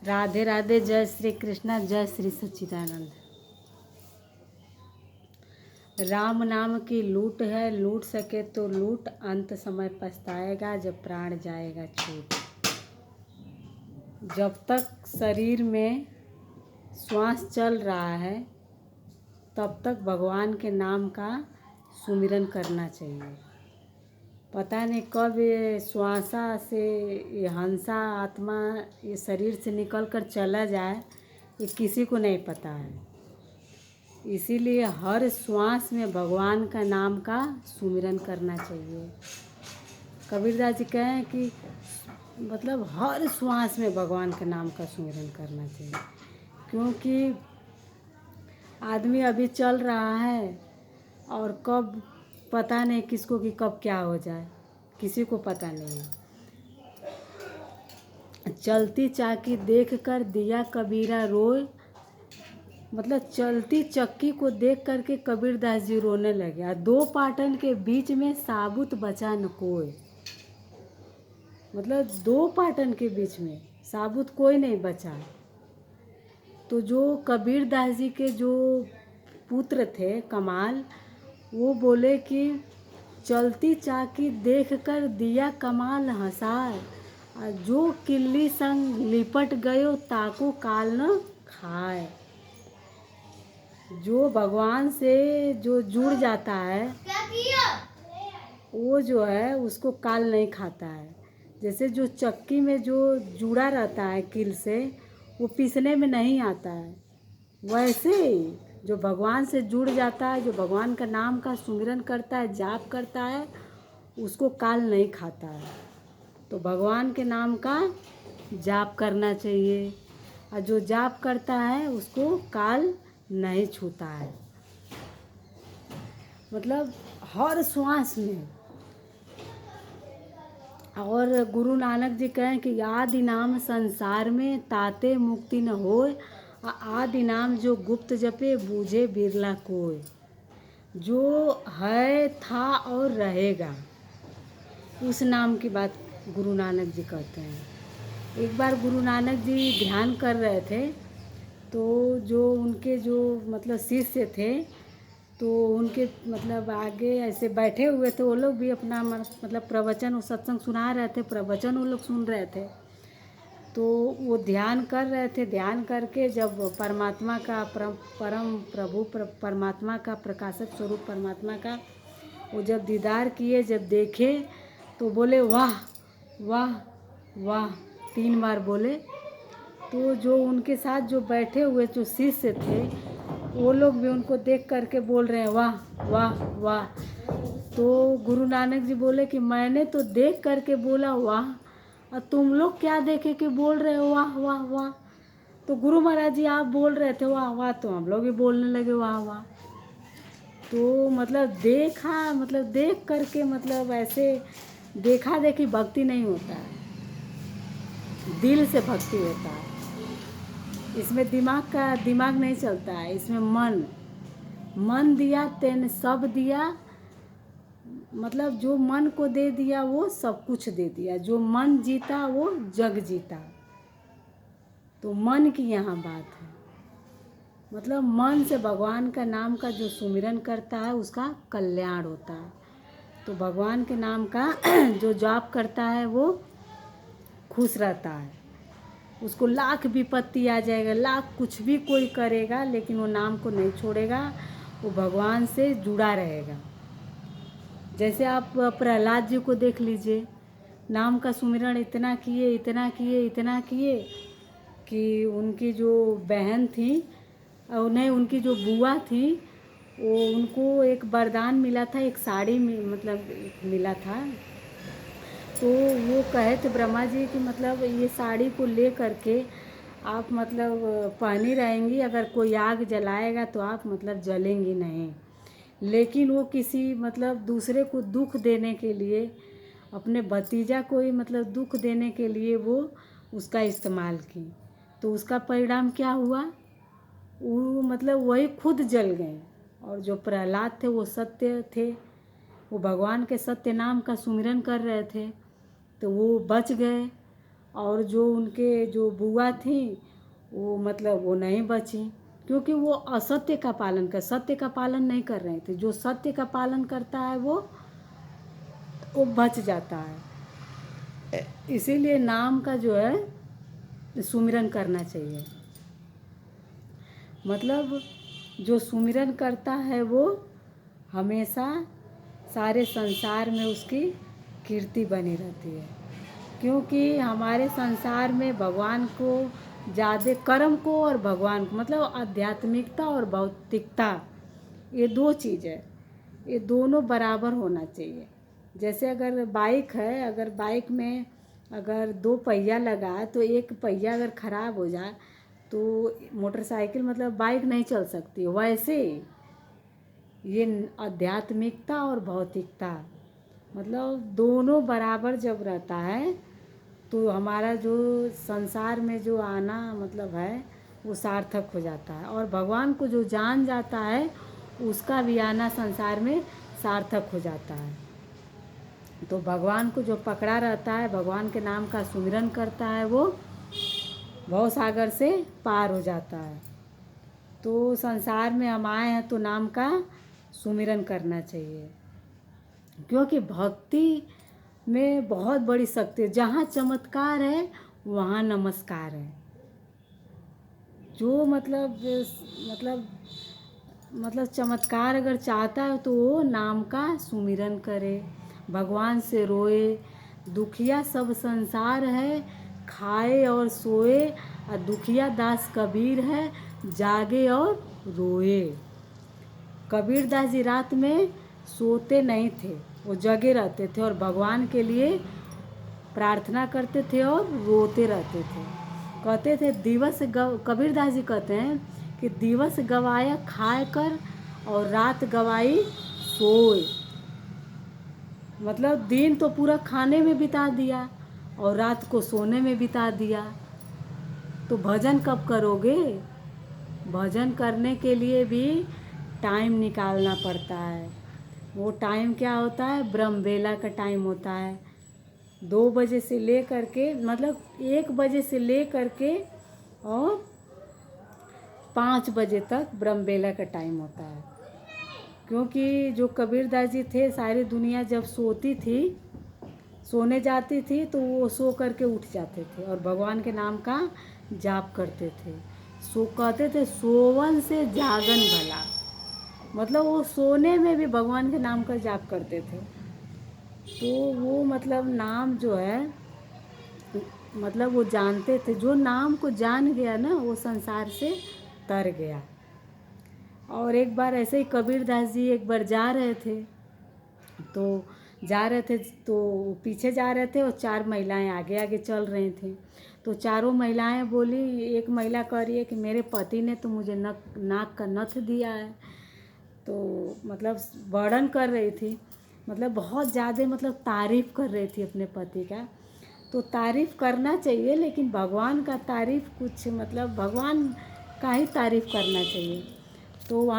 राधे राधे। जय श्री कृष्णा, जय श्री सच्चिदानंद। राम नाम की लूट है, लूट सके तो लूट, अंत समय पछताएगा जब प्राण जाएगा छूट। जब तक शरीर में श्वास चल रहा है तब तक भगवान के नाम का सुमिरन करना चाहिए। पता नहीं कब ये श्वासा से ये हंसा आत्मा ये शरीर से निकल कर चला जाए, ये किसी को नहीं पता है। इसीलिए हर श्वास में भगवान का नाम का सुमिरन करना चाहिए। कबीरदास जी कहें कि मतलब हर श्वास में भगवान के नाम का सुमिरन करना चाहिए, क्योंकि आदमी अभी चल रहा है और कब पता नहीं किसको कि कब क्या हो जाए, किसी को पता नहीं है। चलती चाकी देख कर दिया कबीरा रोए, मतलब चलती चक्की को देख करके कबीरदास जी रोने लगे। दो पाटन के बीच में साबुत बचा न कोई, मतलब दो पाटन के बीच में साबुत कोई नहीं बचा। तो जो कबीरदास जी के जो पुत्र थे कमाल, वो बोले कि चलती चाकी देखकर दिया कमाल हंसाए, जो किल्ली संग लिपट गयो ताको काल न खाए। जो भगवान से जो जुड़ जाता है वो जो है उसको काल नहीं खाता है। जैसे जो चक्की में जो जुड़ा रहता है किल से, वो पीसने में नहीं आता है, वैसे ही जो भगवान से जुड़ जाता है, जो भगवान का नाम का सुमिरन करता है, जाप करता है, उसको काल नहीं खाता है। तो भगवान के नाम का जाप करना चाहिए, और जो जाप करता है उसको काल नहीं छूता है। मतलब हर श्वास में। और गुरु नानक जी कहें कि आदि नाम संसार में ताते मुक्ति न होए, आदि नाम जो गुप्त जपे बूझे बिरला कोय। जो है था और रहेगा, उस नाम की बात गुरु नानक जी कहते हैं। एक बार गुरु नानक जी ध्यान कर रहे थे, तो जो उनके जो मतलब शिष्य थे, तो उनके मतलब आगे ऐसे बैठे हुए थे, वो लोग भी अपना मतलब प्रवचन, वो सत्संग सुना रहे थे, प्रवचन वो लोग सुन रहे थे। तो वो ध्यान कर रहे थे, ध्यान करके जब परमात्मा का परम प्रभु परमात्मा का प्रकाशक स्वरूप परमात्मा का वो जब दीदार किए, जब देखे, तो बोले वाह वाह वाह 3 बार बोले। तो जो उनके साथ जो बैठे हुए जो शिष्य थे, वो लोग भी उनको देख करके बोल रहे हैं वाह वाह वाह। तो गुरु नानक जी बोले कि मैंने तो देख करके बोला वाह, और तुम लोग क्या देखे कि बोल रहे हो वाह वाह वाह। तो गुरु महाराज जी आप बोल रहे थे वाह वाह, तो हम लोग भी बोलने लगे वाह वाह। तो मतलब देखा, मतलब देख करके, मतलब ऐसे देखा देखी भक्ति नहीं होता है, दिल से भक्ति होता है। इसमें दिमाग नहीं चलता है, इसमें मन दिया तेने सब दिया, मतलब जो मन को दे दिया वो सब कुछ दे दिया। जो मन जीता वो जग जीता। तो मन की यहाँ बात है, मतलब मन से भगवान का नाम का जो सुमिरन करता है उसका कल्याण होता है। तो भगवान के नाम का जो जाप करता है वो खुश रहता है। उसको लाख विपत्ति आ जाएगा, लाख कुछ भी कोई करेगा, लेकिन वो नाम को नहीं छोड़ेगा, वो भगवान से जुड़ा रहेगा। जैसे आप प्रहलाद जी को देख लीजिए, नाम का सुमिरन इतना किए इतना किए इतना किए कि उनकी जो बहन थी, और नहीं उनकी जो बुआ थी, वो उनको एक वरदान मिला था, एक साड़ी मतलब मिला था। तो वो कहे थे ब्रह्मा जी कि मतलब ये साड़ी को ले करके आप मतलब पहनी रहेंगी, अगर कोई आग जलाएगा तो आप मतलब जलेंगी नहीं। लेकिन वो किसी मतलब दूसरे को दुख देने के लिए, अपने भतीजा को ही मतलब दुख देने के लिए वो उसका इस्तेमाल की। तो उसका परिणाम क्या हुआ, वो मतलब वही खुद जल गए। और जो प्रहलाद थे वो सत्य थे, वो भगवान के सत्य नाम का सुमिरन कर रहे थे, तो वो बच गए। और जो उनके जो बुआ थी वो मतलब वो नहीं बची, क्योंकि वो असत्य का पालन सत्य का पालन नहीं कर रहे थे। जो सत्य का पालन करता है वो बच जाता है। इसीलिए नाम का जो है सुमिरन करना चाहिए। मतलब जो सुमिरन करता है वो हमेशा सारे संसार में उसकी कीर्ति बनी रहती है, क्योंकि हमारे संसार में भगवान को ज़्यादा, कर्म को और भगवान को, मतलब आध्यात्मिकता और भौतिकता, ये दो चीज़ है, ये दोनों बराबर होना चाहिए। जैसे अगर बाइक है, अगर बाइक में अगर 2 पहिया लगा है तो एक पहिया अगर ख़राब हो जाए तो मोटरसाइकिल मतलब बाइक नहीं चल सकती। वैसे ये आध्यात्मिकता और भौतिकता मतलब दोनों बराबर जब रहता है तो हमारा जो संसार में जो आना मतलब है वो सार्थक हो जाता है, और भगवान को जो जान जाता है उसका भी आना संसार में सार्थक हो जाता है। तो भगवान को जो पकड़ा रहता है, भगवान के नाम का सुमिरन करता है, वो भव सागर से पार हो जाता है। तो संसार में हम आए हैं तो नाम का सुमिरन करना चाहिए, क्योंकि भक्ति में बहुत बड़ी शक्ति है। जहाँ चमत्कार है वहाँ नमस्कार है। जो मतलब चमत्कार अगर चाहता है तो वो नाम का सुमिरन करे, भगवान से रोए। दुखिया सब संसार है, खाए और सोए, और दुखिया दास कबीर है, जागे और रोए। कबीर दास जी रात में सोते नहीं थे, वो जगे रहते थे और भगवान के लिए प्रार्थना करते थे और रोते रहते थे। कहते थे कबीर दास जी कहते हैं कि दिवस गवाया खाए कर और रात गवाई सोए। मतलब दिन तो पूरा खाने में बिता दिया और रात को सोने में बिता दिया, तो भजन कब करोगे? भजन करने के लिए भी टाइम निकालना पड़ता है। वो टाइम क्या होता है? ब्रह्म बेला का टाइम होता है। 2 बजे से ले करके मतलब 1 बजे से ले करके और 5 बजे तक ब्रह्म बेला का टाइम होता है। क्योंकि जो कबीर दास जी थे, सारी दुनिया जब सोती थी, सोने जाती थी, तो वो सो करके उठ जाते थे और भगवान के नाम का जाप करते थे। कहते थे सोवन से जागन भला, मतलब वो सोने में भी भगवान के नाम का जाप करते थे। तो वो मतलब नाम जो है मतलब वो जानते थे। जो नाम को जान गया ना वो संसार से तर गया। और एक बार ऐसे ही कबीर दास जी एक बार जा रहे थे तो पीछे जा रहे थे और 4 महिलाएं आगे आगे चल रही थी। तो चारों महिलाएं बोली, एक महिला कह रही है कि मेरे पति ने तो मुझे नाक का नथ दिया है। तो मतलब वर्णन कर रही थी, मतलब बहुत ज़्यादा मतलब तारीफ़ कर रही थी अपने पति का। तो तारीफ़ करना चाहिए, लेकिन भगवान का तारीफ़ कुछ मतलब भगवान का ही तारीफ़ करना चाहिए। तो वहाँ